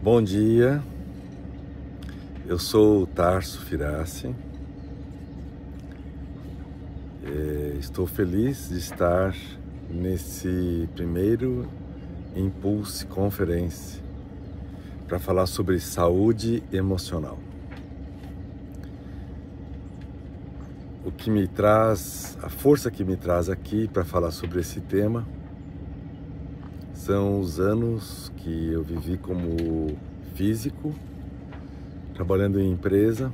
Bom dia, eu sou o Tarso Firassi. Estou feliz de estar nesse primeiro Impulse Conference para falar sobre saúde emocional. O que me traz, a força que me traz aqui para falar sobre esse tema são os anos que eu vivi como físico, trabalhando em empresa,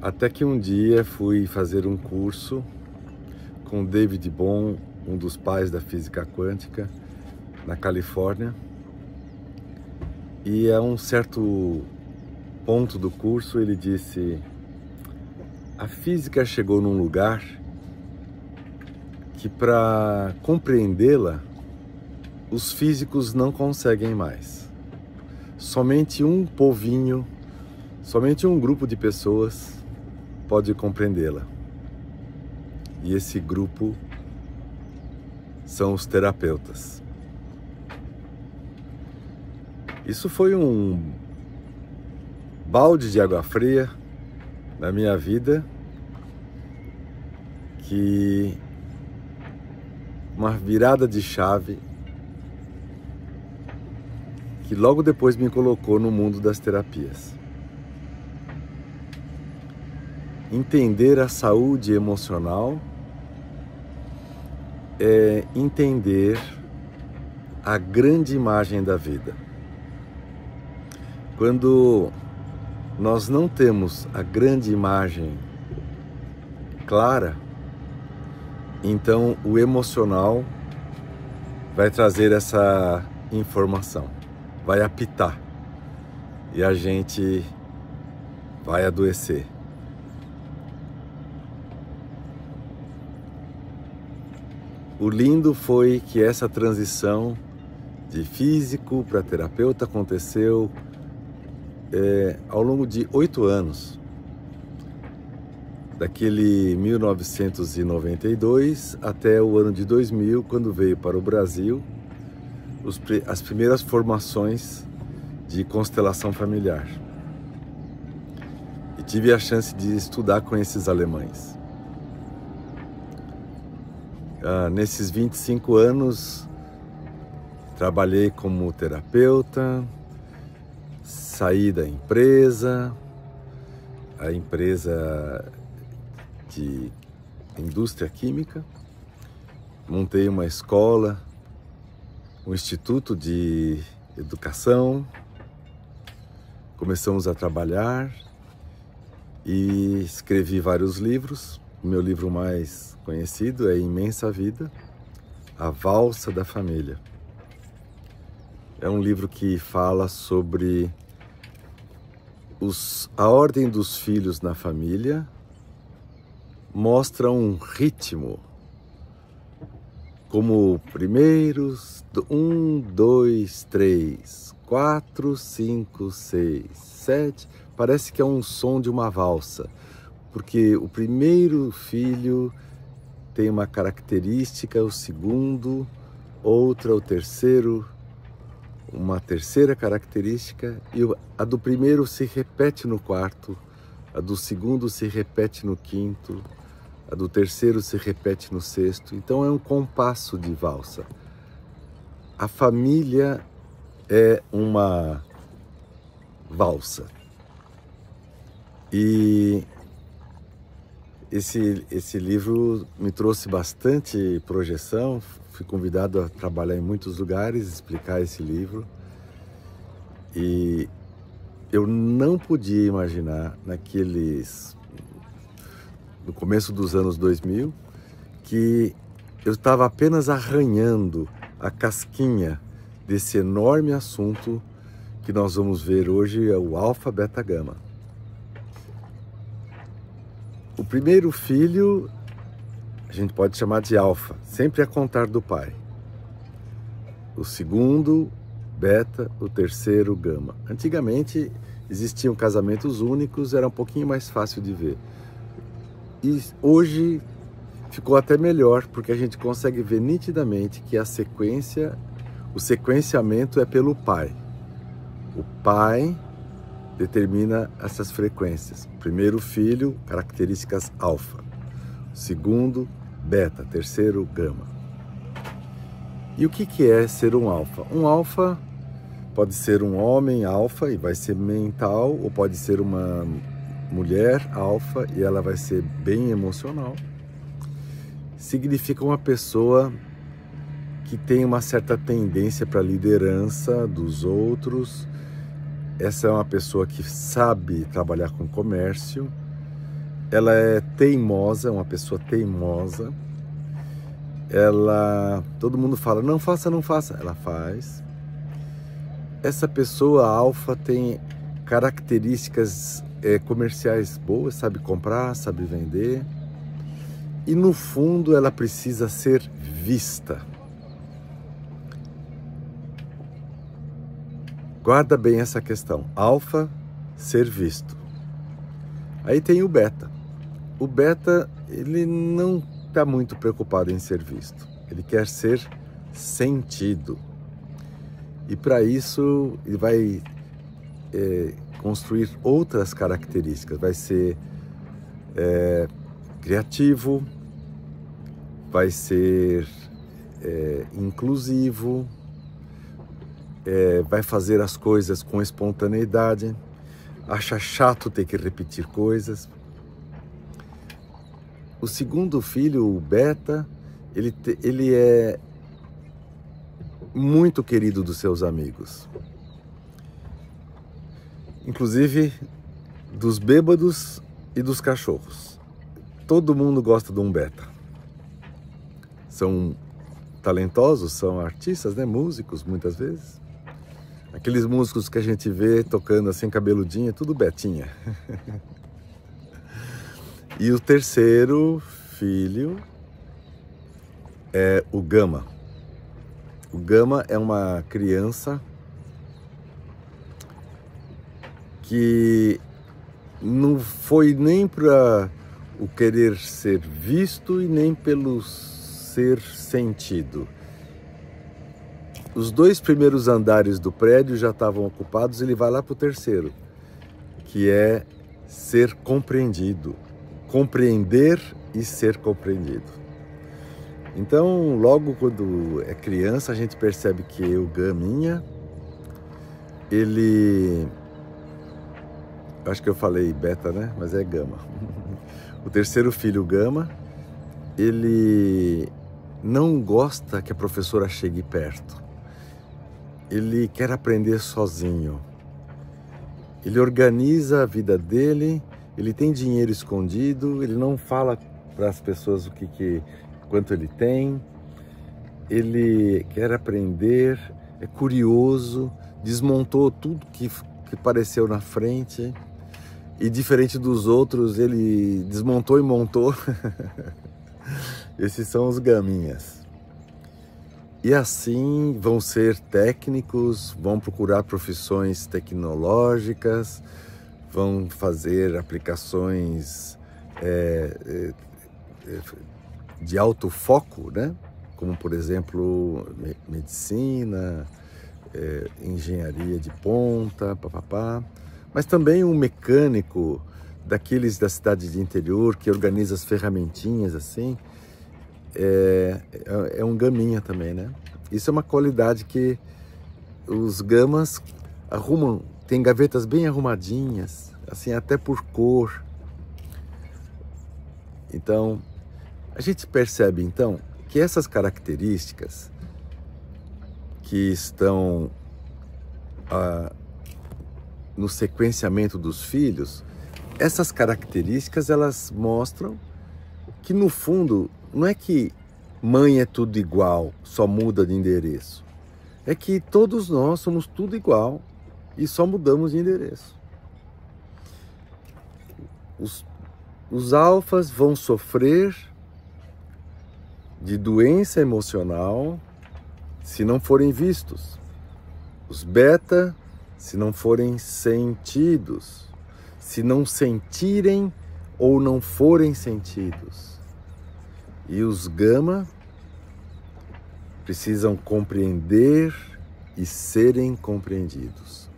até que um dia fui fazer um curso com David Bohm, um dos pais da física quântica, na Califórnia. E a um certo ponto do curso ele disse: a física chegou num lugar que, para compreendê-la, os físicos não conseguem mais. Somente um povinho, somente um grupo de pessoas pode compreendê-la. E esse grupo são os terapeutas. Isso foi um balde de água fria na minha vida, que uma virada de chave que logo depois me colocou no mundo das terapias. Entender a saúde emocional é entender a grande imagem da vida. Quando nós não temos a grande imagem clara, então o emocional vai trazer essa informação, vai apitar e a gente vai adoecer. O lindo foi que essa transição de físico para terapeuta aconteceu ao longo de 8 anos. Daquele 1992 até o ano de 2000, quando veio para o Brasil as primeiras formações de constelação familiar. E tive a chance de estudar com esses alemães. Nesses 25 anos, trabalhei como terapeuta, saí da empresa, a empresa de indústria química, montei uma escola, um instituto de educação, começamos a trabalhar e escrevi vários livros. O meu livro mais conhecido é Imensa Vida, A Valsa da Família. É um livro que fala sobre a ordem dos filhos na família, mostra um ritmo, como primeiros 1, 2, 3, 4, 5, 6, 7, parece que é um som de uma valsa, porque o primeiro filho tem uma característica, o segundo, outra, o terceiro, uma terceira característica, e a do primeiro se repete no quarto, a do segundo se repete no quinto, a do terceiro se repete no sexto. Então é um compasso de valsa. A família é uma valsa. E esse livro me trouxe bastante projeção. Fui convidado a trabalhar em muitos lugares, explicar esse livro. E eu não podia imaginar no começo dos anos 2000, que eu estava apenas arranhando a casquinha desse enorme assunto que nós vamos ver hoje, é o alfa, beta, gama. O primeiro filho a gente pode chamar de alfa, sempre a contar do pai. O segundo, beta, o terceiro, gama. Antigamente existiam casamentos únicos, era um pouquinho mais fácil de ver. E hoje ficou até melhor, porque a gente consegue ver nitidamente que a sequência O sequenciamento é pelo pai. O pai determina essas frequências. Primeiro filho, características alfa. Segundo, beta. Terceiro, gama. E o que é ser um alfa? Um alfa pode ser um homem alfa e vai ser mental, ou pode ser uma mulher alfa e ela vai ser bem emocional. Significa uma pessoa que tem uma certa tendência para a liderança dos outros. Essa é uma pessoa que sabe trabalhar com comércio. Ela é teimosa, uma pessoa teimosa. Todo mundo fala, não faça, não faça. Ela faz. Essa pessoa alfa tem características comerciais boas, sabe comprar, sabe vender. E no fundo ela precisa ser vista. Guarda bem essa questão. Alfa, ser visto. Aí tem o beta. O beta, ele não está muito preocupado em ser visto. Ele quer ser sentido. E para isso ele vai construir outras características. Vai ser criativo, vai ser inclusivo, vai fazer as coisas com espontaneidade, acha chato ter que repetir coisas. O segundo filho, o beta, ele é muito querido dos seus amigos. Inclusive dos bêbados e dos cachorros. Todo mundo gosta de um beta. São talentosos, são artistas, né? Músicos, muitas vezes. Aqueles músicos que a gente vê tocando assim, cabeludinho, tudo betinha. E o terceiro filho é o gama. O gama é uma criança que não foi nem para o querer ser visto e nem pelo ser sentido. Os 2 primeiros andares do prédio já estavam ocupados, ele vai lá para o terceiro, que é ser compreendido, compreender e ser compreendido. Então, logo quando é criança, a gente percebe que o gaminha, acho que eu falei beta, né? Mas é gama. O terceiro filho, gama, ele não gosta que a professora chegue perto. Ele quer aprender sozinho. Ele organiza a vida dele, ele tem dinheiro escondido, ele não fala para as pessoas quanto ele tem. Ele quer aprender, é curioso, desmontou tudo que apareceu na frente. E diferente dos outros, ele desmontou e montou. Esses são os gaminhas. E assim vão ser técnicos, vão procurar profissões tecnológicas, vão fazer aplicações de alto foco, né? Como, por exemplo, medicina, engenharia de ponta, papapá. Mas também um mecânico daqueles da cidade de interior que organiza as ferramentinhas assim, é um gaminha também, né? Isso é uma qualidade que os gamas arrumam, tem gavetas bem arrumadinhas, assim, até por cor. Então, a gente percebe então que essas características que estão no sequenciamento dos filhos, essas características elas mostram que no fundo não é que mãe é tudo igual, só muda de endereço. É que todos nós somos tudo igual e só mudamos de endereço. Os alfas vão sofrer de doença emocional se não forem vistos. Os beta, se não forem sentidos. Se não sentirem ou não forem sentidos. E os gama precisam compreender e serem compreendidos.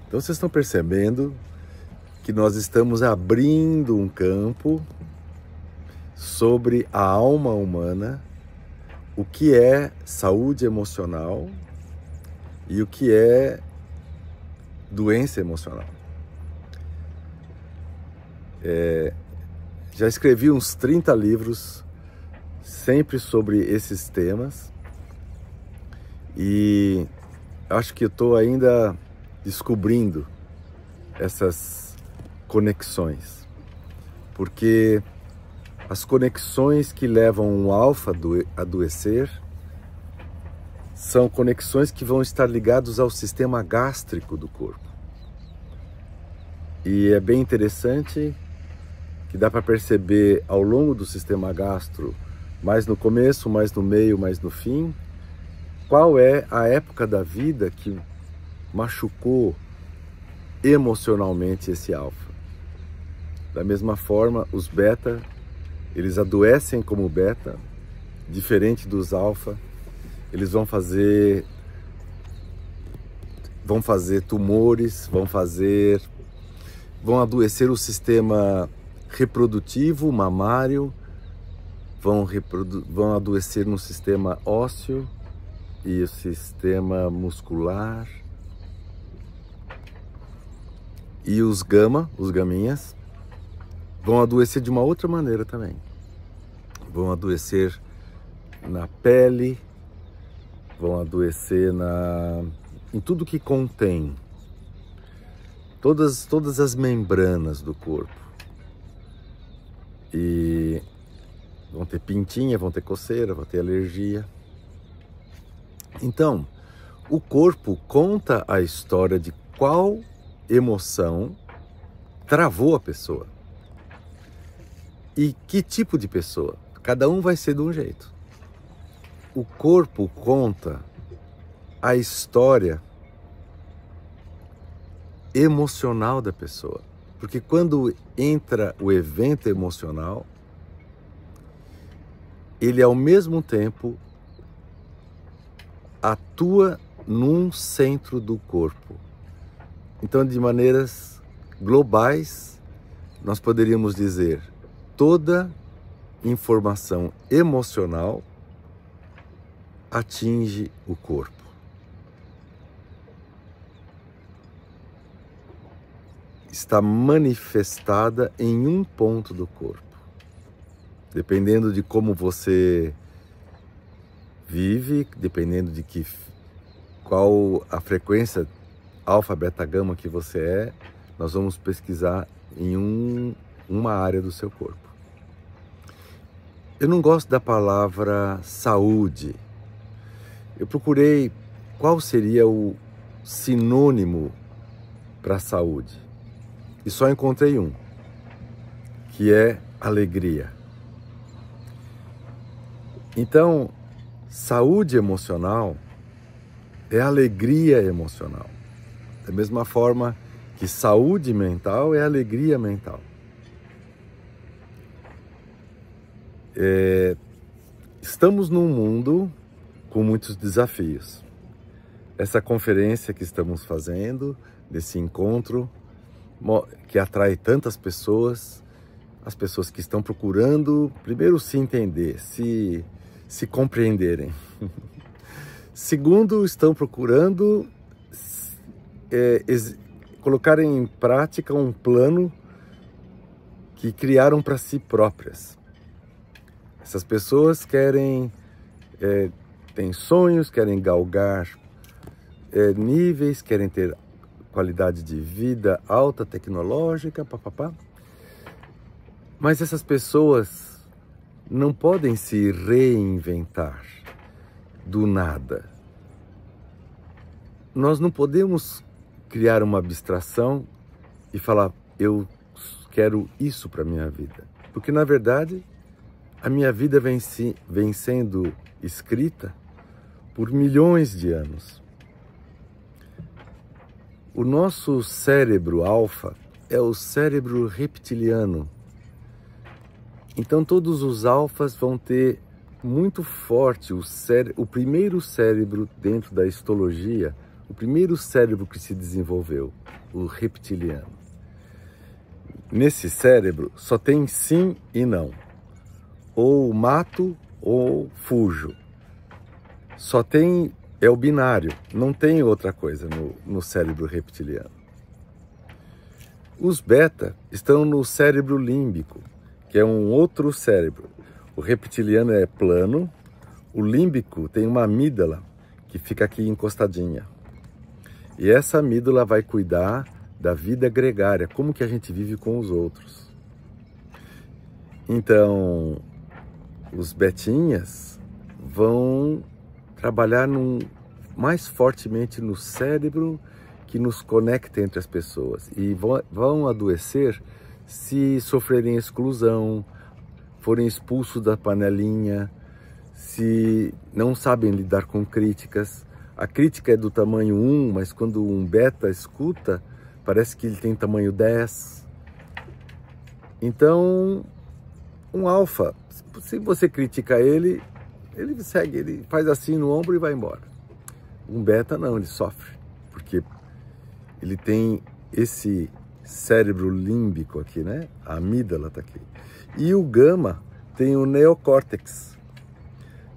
Então vocês estão percebendo que nós estamos abrindo um campo sobre a alma humana, o que é saúde emocional e o que é doença emocional. Já escrevi uns 30 livros sempre sobre esses temas e acho que eu estou ainda descobrindo essas conexões, porque as conexões que levam um alfa a adoecer são conexões que vão estar ligadas ao sistema gástrico do corpo. E é bem interessante que dá para perceber ao longo do sistema gastro, mais no começo, mais no meio, mais no fim, qual é a época da vida que machucou emocionalmente esse alfa. Da mesma forma, os beta, eles adoecem como beta, diferente dos alfa. Eles vão fazer tumores, vão adoecer o sistema reprodutivo, mamário, vão adoecer no sistema ósseo e o sistema muscular. E os gaminhas, vão adoecer de uma outra maneira também. Vão adoecer na pele, vão adoecer em tudo que contém, todas as membranas do corpo. E vão ter pintinha, vão ter coceira, vão ter alergia. Então, o corpo conta a história de qual emoção travou a pessoa. E que tipo de pessoa? Cada um vai ser de um jeito. O corpo conta a história emocional da pessoa. Porque quando entra o evento emocional, ele ao mesmo tempo atua num centro do corpo. Então, de maneiras globais, nós poderíamos dizer: toda informação emocional atinge o corpo. Está manifestada em um ponto do corpo. Dependendo de como você vive, dependendo de qual a frequência alfa, beta, gama que você é, nós vamos pesquisar em uma área do seu corpo. Eu não gosto da palavra saúde. Eu procurei qual seria o sinônimo para saúde e só encontrei um, que é alegria. Então, saúde emocional é alegria emocional. Da mesma forma que saúde mental é alegria mental. Estamos num mundo com muitos desafios. Essa conferência que estamos fazendo, desse encontro, que atrai tantas pessoas, as pessoas que estão procurando, primeiro, se entender, se compreenderem. Segundo, estão procurando colocar em prática um plano que criaram para si próprias. Essas pessoas têm sonhos, querem galgar níveis, querem ter qualidade de vida alta, tecnológica, papapá. Mas essas pessoas não podem se reinventar do nada. Nós não podemos criar uma abstração e falar: eu quero isso para a minha vida. Porque, na verdade, a minha vida vem sendo escrita por milhões de anos. O nosso cérebro alfa é o cérebro reptiliano. Então todos os alfas vão ter muito forte o primeiro cérebro dentro da histologia, o primeiro cérebro que se desenvolveu, o reptiliano. Nesse cérebro só tem sim e não, ou mato ou fujo. Só tem, é o binário, não tem outra coisa no cérebro reptiliano. Os beta estão no cérebro límbico, que é um outro cérebro. O reptiliano é plano, o límbico tem uma amígdala que fica aqui encostadinha. E essa amígdala vai cuidar da vida gregária, como que a gente vive com os outros. Então, os betinhas vão trabalhar mais fortemente no cérebro que nos conecta entre as pessoas e vão adoecer se sofrerem exclusão, forem expulsos da panelinha, se não sabem lidar com críticas. A crítica é do tamanho 1, mas quando um beta escuta, parece que ele tem tamanho 10. Então, um alfa, se você critica ele segue, ele faz assim no ombro e vai embora. Um beta não, ele sofre, porque ele tem esse cérebro límbico aqui, né? A amígdala está aqui. E o gama tem o neocórtex,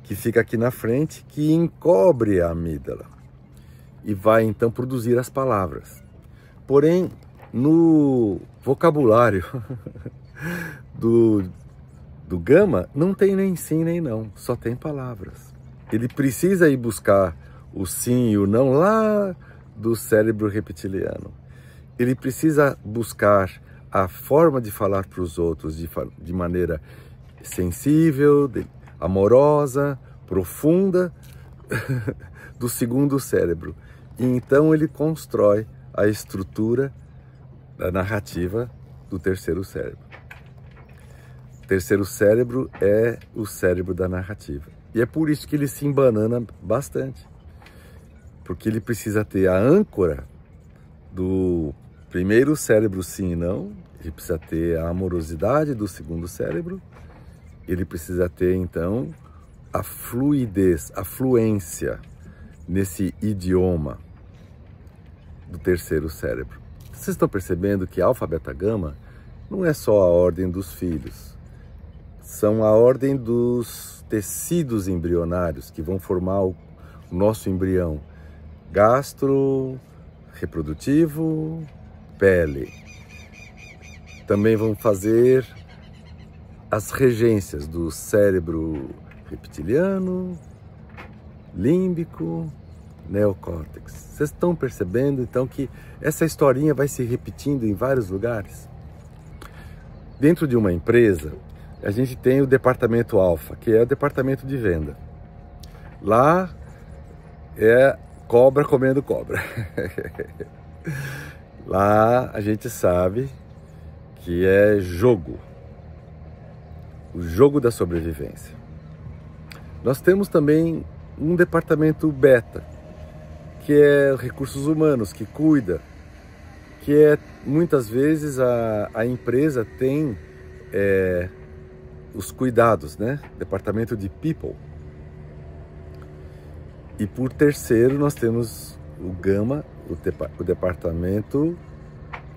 que fica aqui na frente, que encobre a amígdala e vai então produzir as palavras. Porém, no vocabulário do gama não tem nem sim nem não, só tem palavras. Ele precisa ir buscar o sim e o não lá do cérebro reptiliano. Ele precisa buscar a forma de falar para os outros de maneira sensível, amorosa, profunda do segundo cérebro. E então ele constrói a estrutura da narrativa do terceiro cérebro. O terceiro cérebro é o cérebro da narrativa. E é por isso que ele se embanana bastante. Porque ele precisa ter a âncora do primeiro cérebro sim e não, ele precisa ter a amorosidade do segundo cérebro, ele precisa ter então a fluidez, a fluência nesse idioma do terceiro cérebro. Vocês estão percebendo que alfa, beta, gama não é só a ordem dos filhos, são a ordem dos tecidos embrionários que vão formar o nosso embrião. Gastro, reprodutivo, pele. Também vão fazer as regências do cérebro reptiliano, límbico, neocórtex. Vocês estão percebendo então que essa historinha vai se repetindo em vários lugares? Dentro de uma empresa, a gente tem o departamento alfa, que é o departamento de venda. Lá é cobra comendo cobra. Lá a gente sabe que é jogo. O jogo da sobrevivência. Nós temos também um departamento beta, que é recursos humanos, que cuida, que é muitas vezes a empresa tem os cuidados, né? Departamento de people. E por terceiro nós temos o gama, o departamento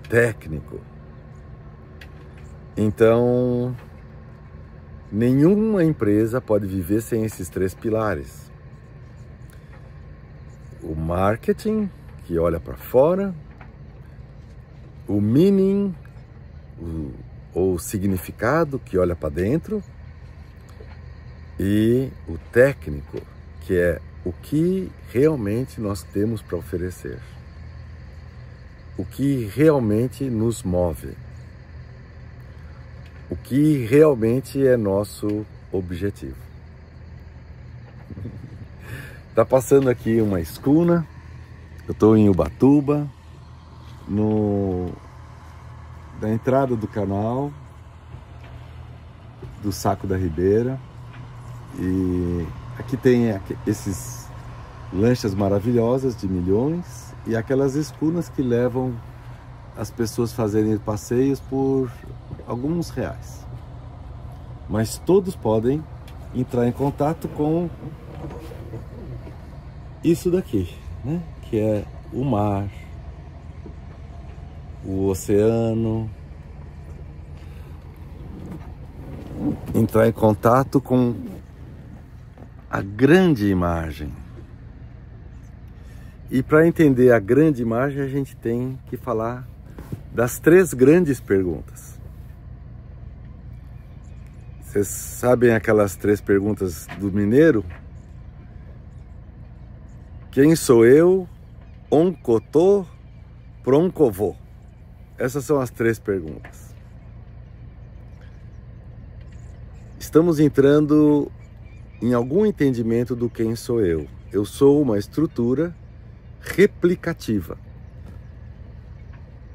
técnico. Então, nenhuma empresa pode viver sem esses três pilares. O marketing, que olha para fora, o meaning, ou significado, que olha para dentro, e o técnico, que é o que realmente nós temos para oferecer, o que realmente nos move, o que realmente é nosso objetivo. Tá passando aqui uma escuna, eu estou em Ubatuba, na entrada do canal do Saco da Ribeira, e aqui tem esses lanchas maravilhosas de milhões e aquelas escunas que levam as pessoas a fazerem passeios por alguns reais. Mas todos podem entrar em contato com isso daqui, né? Que é o mar, o oceano, entrar em contato com a grande imagem. E para entender a grande imagem, a gente tem que falar das 3 grandes perguntas. Vocês sabem aquelas 3 perguntas do mineiro? Quem sou eu? Onde tô? Pronto vou? Essas são as 3 perguntas. Estamos entrando em algum entendimento do quem sou eu. Eu sou uma estrutura replicativa.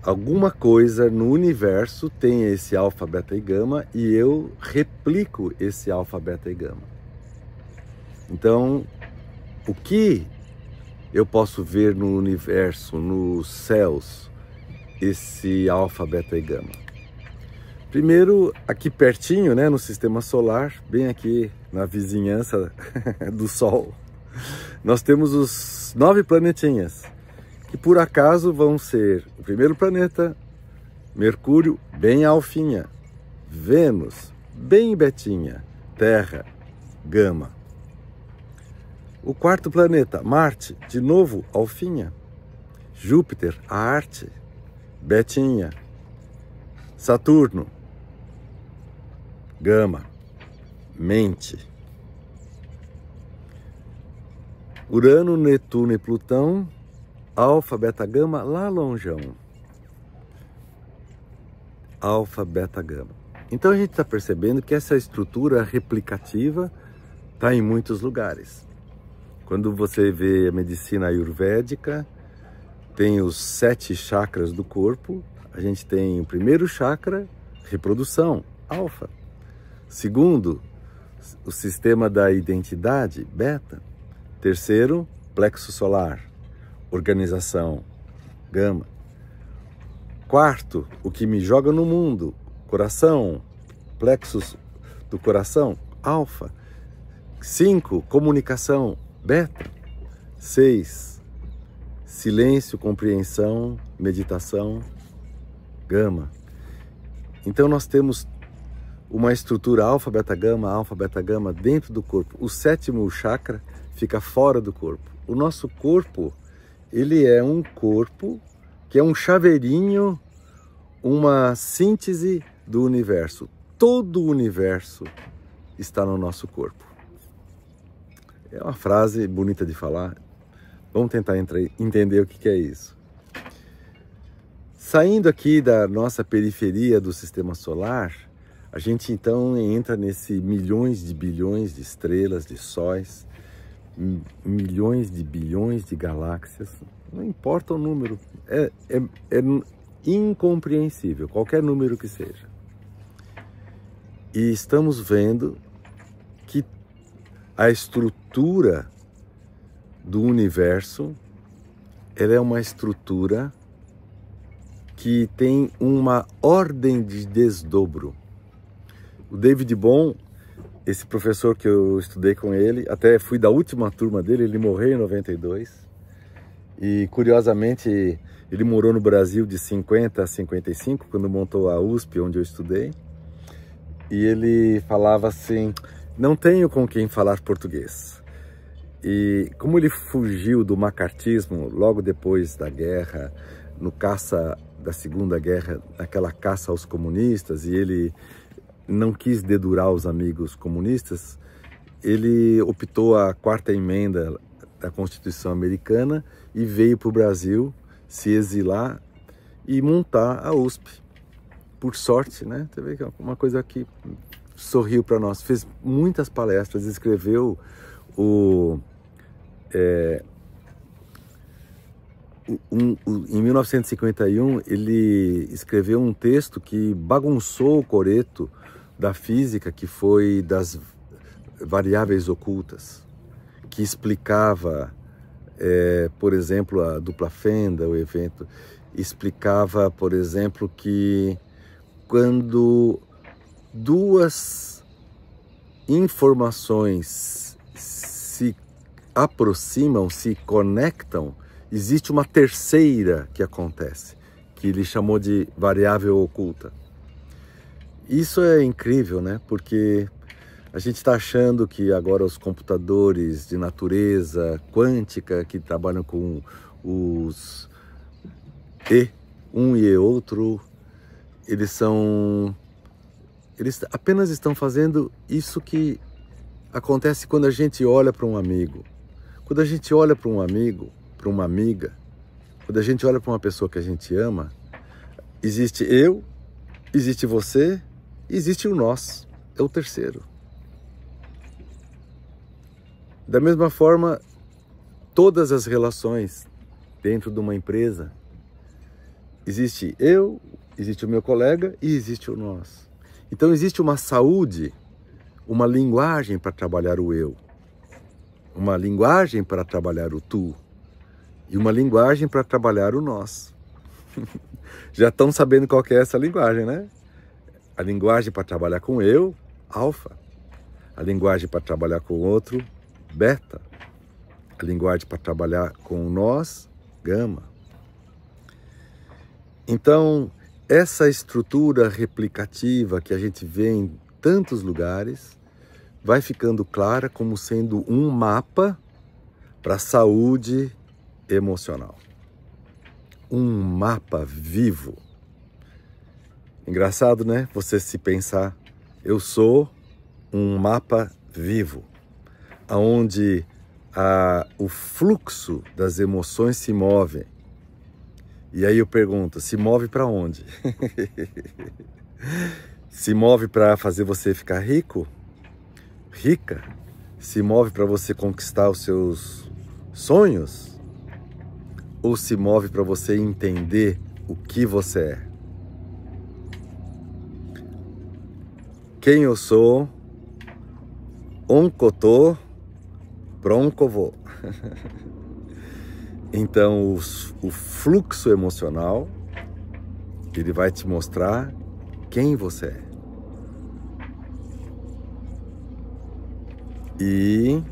Alguma coisa no universo tem esse alfa, beta e gama e eu replico esse alfa, beta e gama. Então, o que eu posso ver no universo, nos céus, esse alfa, beta e gama? Primeiro, aqui pertinho, né, no sistema solar, bem aqui na vizinhança do Sol, nós temos os 9 planetinhas, que por acaso vão ser o primeiro planeta, Mercúrio, bem alfinha, Vênus, bem betinha, Terra, gama. O 4º planeta, Marte, de novo alfinha, Júpiter, a arte, betinha, Saturno, gama, mente. Urano, Netuno e Plutão, alfa, beta, gama, lá longeão. Alfa, beta, gama. Então a gente está percebendo que essa estrutura replicativa está em muitos lugares. Quando você vê a medicina ayurvédica, tem os 7 chakras do corpo. A gente tem o primeiro chakra, reprodução, alfa. Segundo, o sistema da identidade, beta. Terceiro, plexo solar, organização, gama. 4º, o que me joga no mundo, coração, plexus do coração, alfa. 5, comunicação, beta. 6, silêncio, compreensão, meditação, gama. Então nós temos uma estrutura alfa, beta, gama dentro do corpo. O 7º chakra fica fora do corpo. O nosso corpo, ele é um corpo que é um chaveirinho, uma síntese do universo. Todo o universo está no nosso corpo. É uma frase bonita de falar. Vamos tentar entender o que é isso. Saindo aqui da nossa periferia do sistema solar, a gente então entra nesse milhões de bilhões de estrelas, de sóis, milhões de bilhões de galáxias, não importa o número, é incompreensível, qualquer número que seja. E estamos vendo que a estrutura do universo, ela é uma estrutura que tem uma ordem de desdobro. O David Bohm, esse professor que eu estudei com ele, até fui da última turma dele, ele morreu em 92. E curiosamente, ele morou no Brasil de 50 a 55, quando montou a USP, onde eu estudei. E ele falava assim, não tenho com quem falar português. E como ele fugiu do macartismo logo depois da guerra, no caça da Segunda Guerra, aquela caça aos comunistas, e ele não quis dedurar os amigos comunistas, ele optou a 4ª emenda da Constituição Americana e veio para o Brasil se exilar e montar a USP. Por sorte, né? Você vê que é uma coisa que sorriu para nós. Fez muitas palestras, escreveu em 1951, ele escreveu um texto que bagunçou o coreto da física, que foi das variáveis ocultas, que explicava, por exemplo, a dupla fenda, o evento, explicava, por exemplo, que quando duas informações se aproximam, se conectam, existe uma terceira que acontece, que ele chamou de variável oculta. Isso é incrível, né? Porque a gente está achando que agora os computadores de natureza quântica que trabalham com os E, um e outro, eles apenas estão fazendo isso que acontece quando a gente olha para um amigo. Quando a gente olha para um amigo, para uma amiga, quando a gente olha para uma pessoa que a gente ama, existe eu, existe você, existe o nós, é o terceiro. Da mesma forma, todas as relações dentro de uma empresa, existe eu, existe o meu colega e existe o nós. Então existe uma saúde, uma linguagem para trabalhar o eu, uma linguagem para trabalhar o tu e uma linguagem para trabalhar o nós. Já estão sabendo qual que é essa linguagem, né? A linguagem para trabalhar com eu, alfa. A linguagem para trabalhar com o outro, beta. A linguagem para trabalhar com nós, gama. Então, essa estrutura replicativa que a gente vê em tantos lugares vai ficando clara como sendo um mapa para a saúde emocional. Um mapa vivo. Engraçado, né? Você se pensar, eu sou um mapa vivo, onde o fluxo das emoções se move. E aí eu pergunto, se move para onde? Se move para fazer você ficar rico? Rica? Se move para você conquistar os seus sonhos? Ou se move para você entender o que você é? Quem eu sou? Oncotô, proncovô. Então, o fluxo emocional, ele vai te mostrar quem você é. E,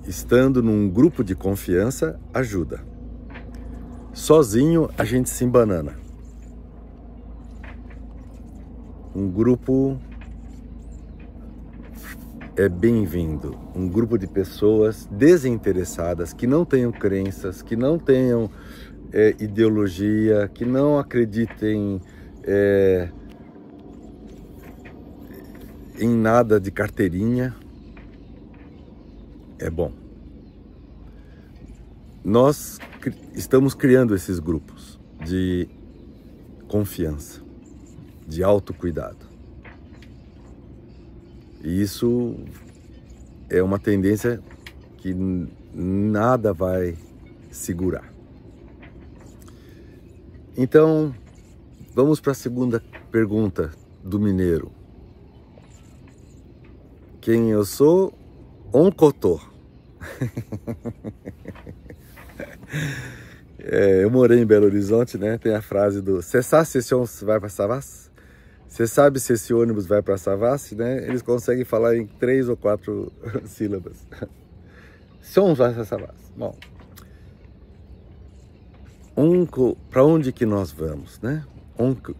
estando num grupo de confiança, ajuda. Sozinho, a gente se embanana. Um grupo é bem-vindo, um grupo de pessoas desinteressadas, que não tenham crenças, que não tenham ideologia, que não acreditem em nada de carteirinha, é bom. Nós estamos criando esses grupos de confiança, de autocuidado. E isso é uma tendência que nada vai segurar. Então, vamos para a segunda pergunta do mineiro. Quem eu sou? Oncotô. Eu morei em Belo Horizonte, né? Tem a frase do "Cê sabe se esse ônibus vai para Savassi?" Você sabe se esse ônibus vai para Savassi, né? Eles conseguem falar em 3 ou 4 sílabas. Se ônibus vai para Savassi. Bom, para onde que nós vamos, né?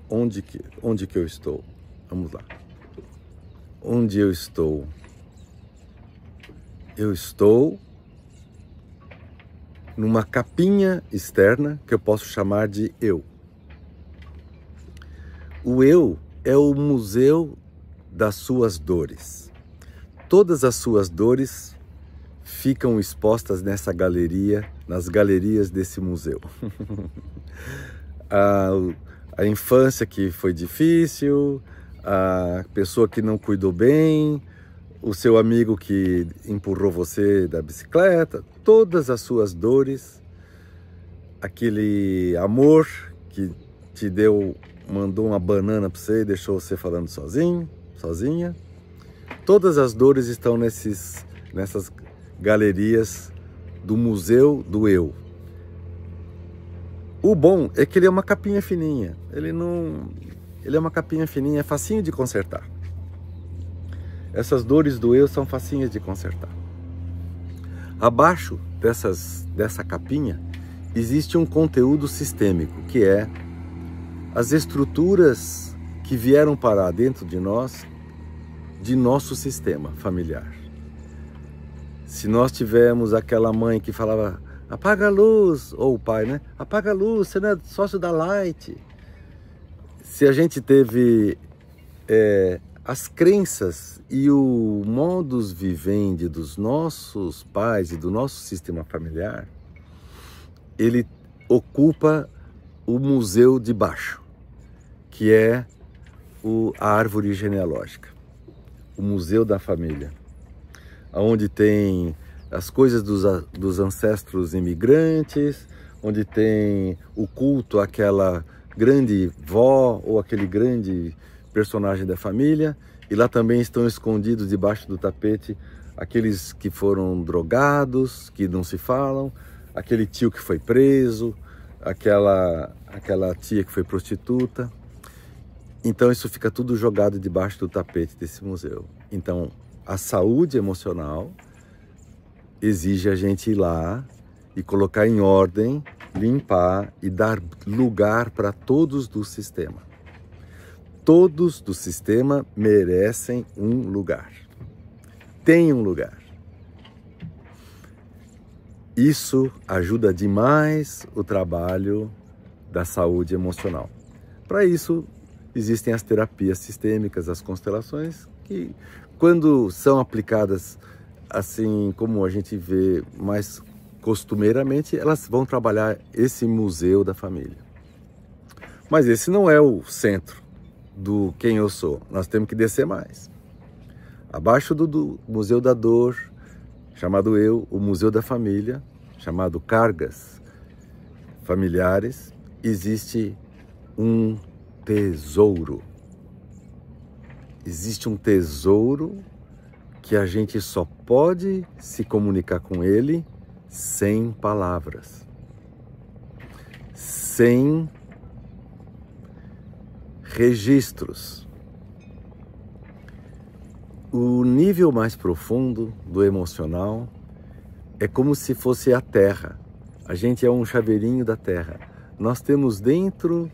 Onde que eu estou? Vamos lá. Onde eu estou? Eu estou numa capinha externa que eu posso chamar de eu. O eu é o museu das suas dores. Todas as suas dores ficam expostas nessa galeria, nas galerias desse museu. A infância que foi difícil, a pessoa que não cuidou bem, o seu amigo que empurrou você da bicicleta, todas as suas dores, aquele amor que te mandou uma banana para você e deixou você falando sozinho, sozinha. Todas as dores estão nessas galerias do museu do eu. O bom é que ele é uma capinha fininha. Ele é uma capinha fininha, é facinho de consertar. Essas dores do eu são facinhas de consertar. Abaixo dessa capinha existe um conteúdo sistêmico, que é as estruturas que vieram parar dentro de nós, de nosso sistema familiar. Se nós tivermos aquela mãe que falava, apaga a luz, ou o pai, né? Apaga a luz, você não é sócio da Light. Se a gente teve as crenças e o modus vivendi dos nossos pais e do nosso sistema familiar, ele ocupa o museu de baixo, que é a árvore genealógica, o museu da família, onde tem as coisas dos ancestros imigrantes, onde tem o culto àquela grande vó ou aquele grande personagem da família, e lá também estão escondidos debaixo do tapete aqueles que foram drogados, que não se falam, aquele tio que foi preso, aquela tia que foi prostituta. Então isso fica tudo jogado debaixo do tapete desse museu. Então a saúde emocional exige a gente ir lá e colocar em ordem, limpar e dar lugar para todos do sistema. Todos do sistema merecem um lugar. Tem um lugar. Isso ajuda demais o trabalho da saúde emocional. Para isso, existem as terapias sistêmicas, as constelações, que quando são aplicadas assim como a gente vê mais costumeiramente, elas vão trabalhar esse museu da família. Mas esse não é o centro do quem eu sou. Nós temos que descer mais. Abaixo do Museu da Dor, chamado eu, o Museu da Família, chamado Cargas Familiares, existe um tesouro. Existe um tesouro que a gente só pode se comunicar com ele sem palavras, sem registros. O nível mais profundo do emocional é como se fosse a Terra. A gente é um chaveirinho da Terra. Nós temos dentro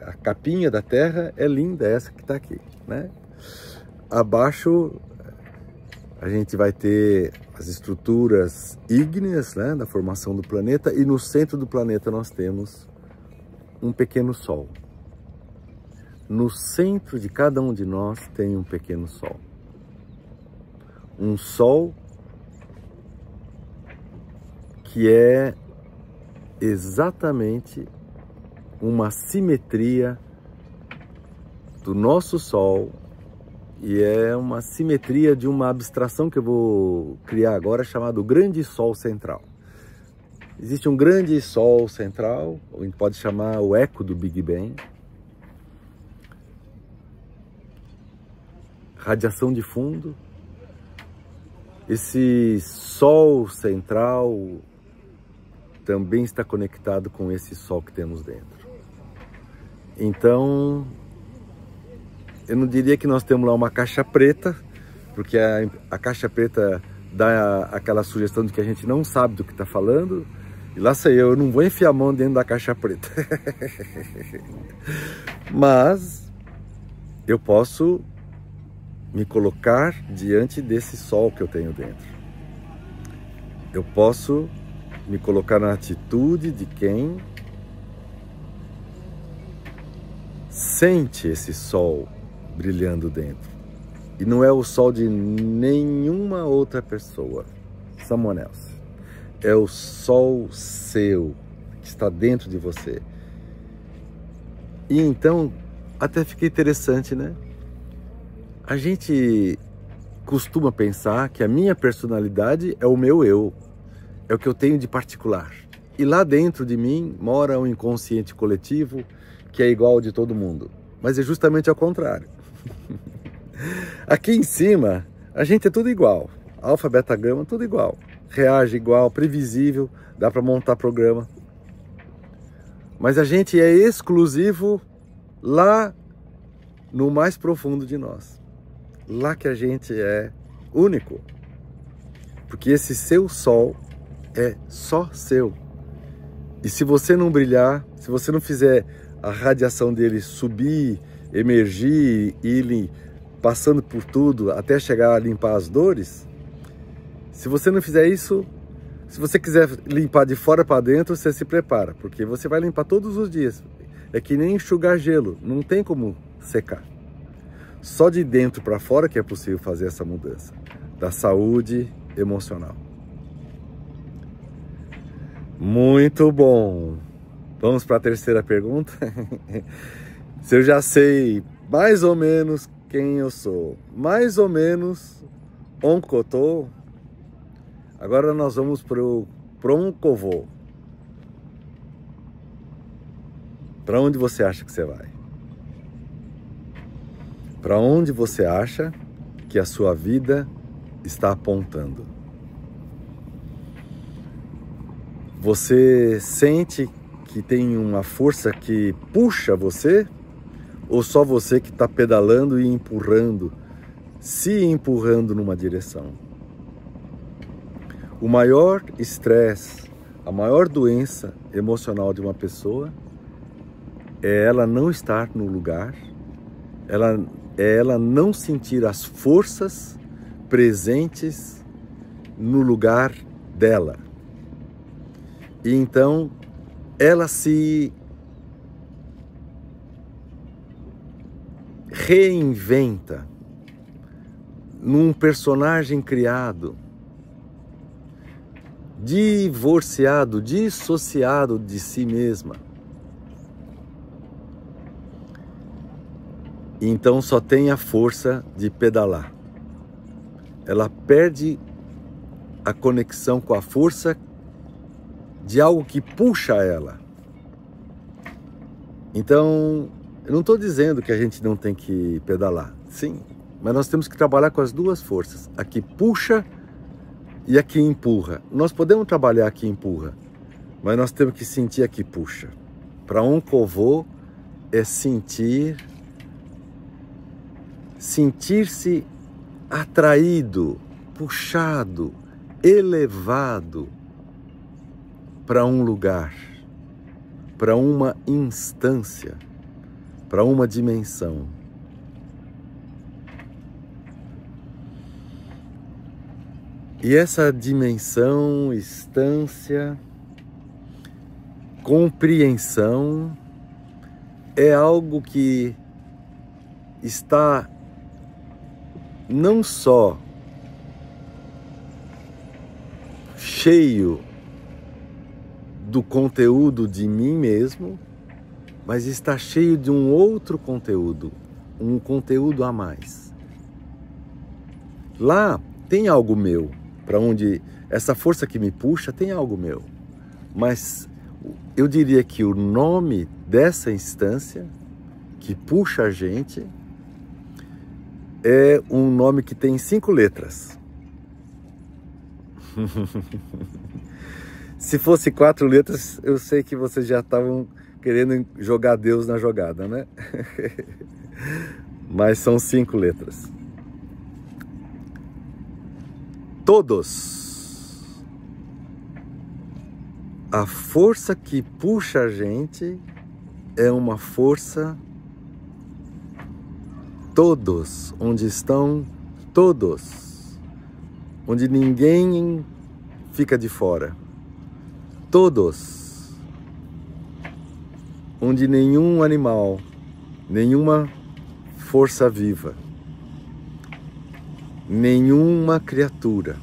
a capinha da Terra é linda, essa que está aqui, né? Abaixo a gente vai ter as estruturas ígneas, né, da formação do planeta, e no centro do planeta nós temos um pequeno sol. No centro de cada um de nós tem um pequeno sol. Um sol que é exatamente uma simetria do nosso sol, e é uma simetria de uma abstração que eu vou criar agora, chamado Grande Sol Central. Existe um grande Sol central, ou a gente pode chamar o eco do Big Bang. Radiação de fundo. Esse Sol central também está conectado com esse Sol que temos dentro. Então, eu não diria que nós temos lá uma caixa preta, porque a caixa preta dá aquela sugestão de que a gente não sabe do que está falando, e lá sei eu não vou enfiar a mão dentro da caixa preta. Mas eu posso me colocar diante desse sol que eu tenho dentro. Eu posso me colocar na atitude de quem sente esse sol brilhando dentro. E não é o sol de nenhuma outra pessoa, someone else. É o sol seu, que está dentro de você. E então, até fica interessante, né? A gente costuma pensar que a minha personalidade é o meu eu, é o que eu tenho de particular. E lá dentro de mim mora um inconsciente coletivo que é igual ao de todo mundo. Mas é justamente ao contrário. Aqui em cima, a gente é tudo igual. Alfa, beta, gama, tudo igual. Reage igual, previsível, dá para montar programa. Mas a gente é exclusivo lá no mais profundo de nós. lá que a gente é único. Porque esse seu sol é só seu. E se você não brilhar, se você não fizer a radiação dele subir, emergir, ir passando por tudo até chegar a limpar as dores, se você não fizer isso, se você quiser limpar de fora para dentro, você se prepara, porque você vai limpar todos os dias. É que nem enxugar gelo, não tem como secar. Só de dentro para fora que é possível fazer essa mudança da saúde emocional. Muito bom. Vamos para a terceira pergunta? Se eu já sei mais ou menos quem eu sou, mais ou menos onde eu tô, agora nós vamos para onde eu vou. Para onde você acha que você vai? Para onde você acha que a sua vida está apontando? Você sente que tem uma força que puxa você? Ou só você que está pedalando e empurrando, se empurrando numa direção? O maior estresse, a maior doença emocional de uma pessoa é ela não estar no lugar, ela não sentir as forças presentes no lugar dela. E então ela se reinventa num personagem criado, divorciado, dissociado de si mesma. Então só tem a força de pedalar. Ela perde a conexão com a força de algo que puxa ela. Então, eu não estou dizendo que a gente não tem que pedalar. Sim, mas nós temos que trabalhar com as duas forças. A que puxa e a que empurra. Nós podemos trabalhar a que empurra, mas nós temos que sentir a que puxa. Para onde eu vou é sentir-se atraído, puxado, elevado para um lugar, para uma instância, para uma dimensão. E essa dimensão, instância, compreensão é algo que está não só cheio do conteúdo de mim mesmo, mas está cheio de um outro conteúdo, um conteúdo a mais. Lá tem algo meu, para onde essa força que me puxa tem algo meu, mas eu diria que o nome dessa instância que puxa a gente é um nome que tem 5 letras. Se fosse 4 letras, eu sei que vocês já estavam querendo jogar Deus na jogada, né? Mas são 5 letras. Todos. A força que puxa a gente é uma força. Todos, onde estão todos, onde ninguém fica de fora. Todos, onde nenhum animal, nenhuma força viva, nenhuma criatura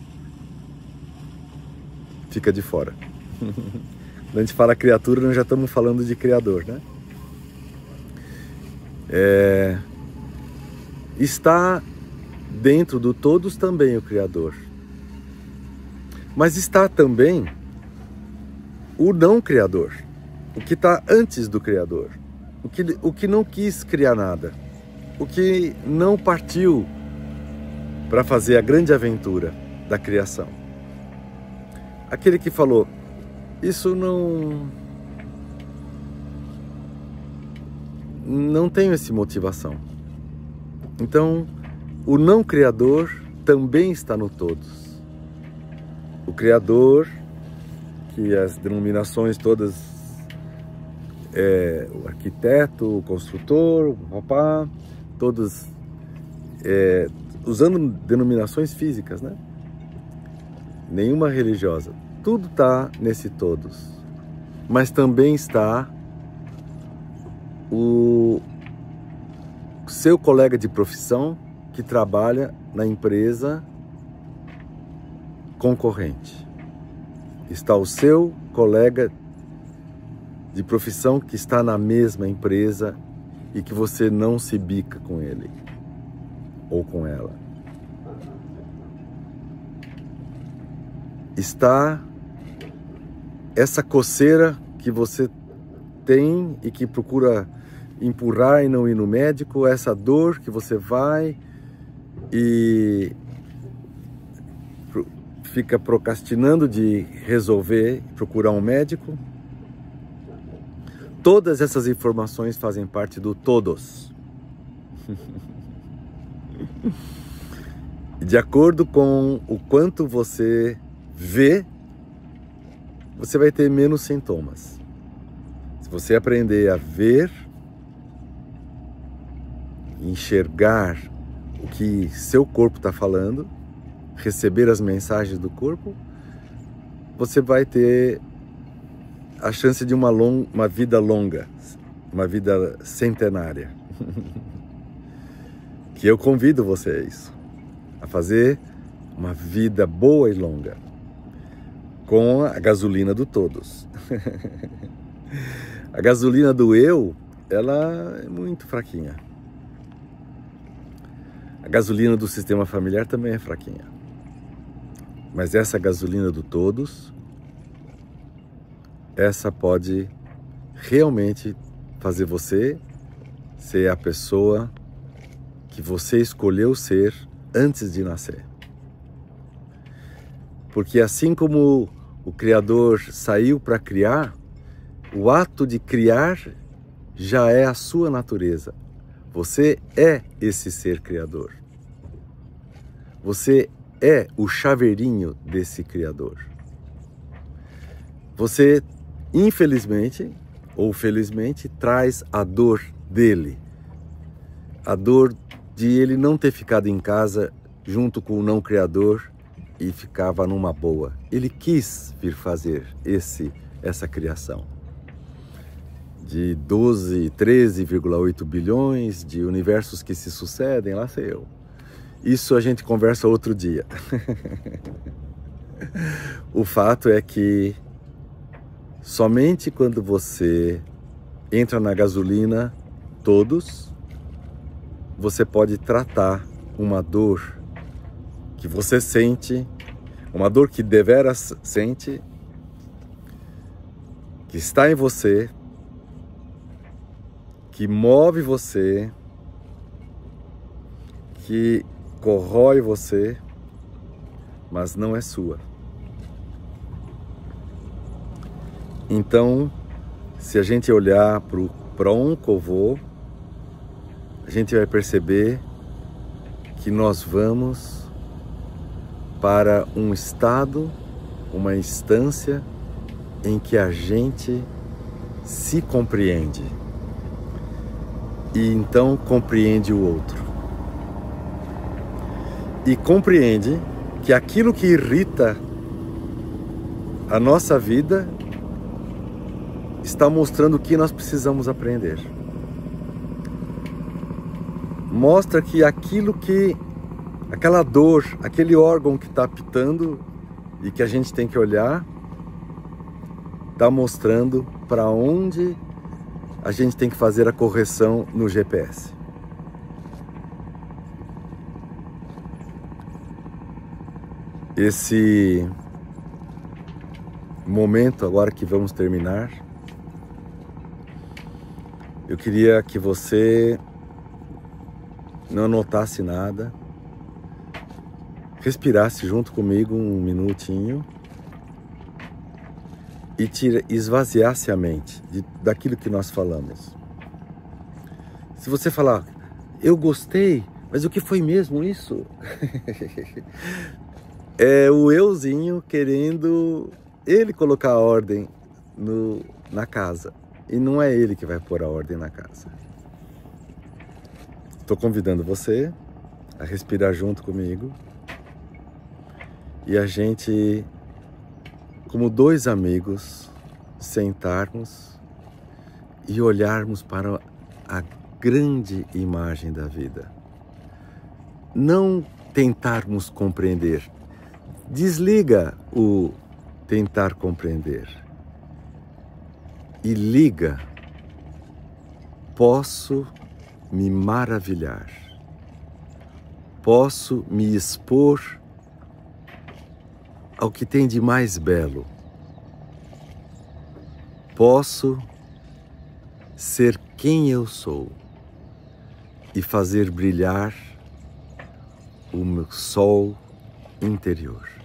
fica de fora. Quando a gente fala criatura, nós já estamos falando de criador, né? Está dentro do todos também o Criador. Mas está também o não Criador, o que está antes do Criador, o que não quis criar nada, o que não partiu para fazer a grande aventura da criação. Aquele que falou, isso não tenho essa motivação. Então, o não criador também está no todos. O criador, que as denominações todas, o arquiteto, o construtor, o papá, todos usando denominações físicas, né? Nenhuma religiosa. Tudo está nesse todos. Mas também está o seu colega de profissão que trabalha na empresa concorrente. Está o seu colega de profissão que está na mesma empresa e que você não se bica com ele ou com ela. Está essa coceira que você tem e que procura empurrar e não ir no médico, essa dor que você vai e fica procrastinando de resolver, procurar um médico. Todas essas informações fazem parte do todos. De acordo com o quanto você vê, você vai ter menos sintomas. Se você aprender a ver, enxergar o que seu corpo está falando, receber as mensagens do corpo, você vai ter a chance de uma vida longa, uma vida centenária. Que eu convido vocês a fazer uma vida boa e longa, com a gasolina do todos. A gasolina do eu, ela é muito fraquinha. A gasolina do sistema familiar também é fraquinha. Mas essa gasolina do todos, essa pode realmente fazer você ser a pessoa que você escolheu ser antes de nascer. Porque assim como o Criador saiu para criar, o ato de criar já é a sua natureza. Você é esse ser criador. Você é o chaveirinho desse Criador. Você, infelizmente ou felizmente, traz a dor dele. A dor de ele não ter ficado em casa junto com o não Criador e ficava numa boa. Ele quis vir fazer essa criação de 13,8 bilhões de universos que se sucedem, lá sei eu. Isso a gente conversa outro dia. O fato é que somente quando você entra na gasolina todos, você pode tratar uma dor que você sente, uma dor que deveras sente, que está em você, que move você, que corrói você, mas não é sua. Então, se a gente olhar para um covô, a gente vai perceber que nós vamos para um estado, uma instância em que a gente se compreende e então compreende o outro. E compreende que aquilo que irrita a nossa vida está mostrando o que nós precisamos aprender. Mostra que aquela dor, aquele órgão que está apitando e que a gente tem que olhar, está mostrando para onde a gente tem que fazer a correção no GPS. Esse momento agora que vamos terminar, eu queria que você não anotasse nada, respirasse junto comigo um minutinho e esvaziasse a mente daquilo que nós falamos. Se você falar, eu gostei Mas o que foi mesmo isso? É o euzinho querendo ele colocar a ordem na casa. E não é ele que vai pôr a ordem na casa. Estou convidando você a respirar junto comigo. E a gente, como dois amigos, sentarmos e olharmos para a grande imagem da vida. Não tentarmos compreender. Desliga o tentar compreender e liga, posso me maravilhar, posso me expor ao que tem de mais belo, posso ser quem eu sou e fazer brilhar o meu sol interior.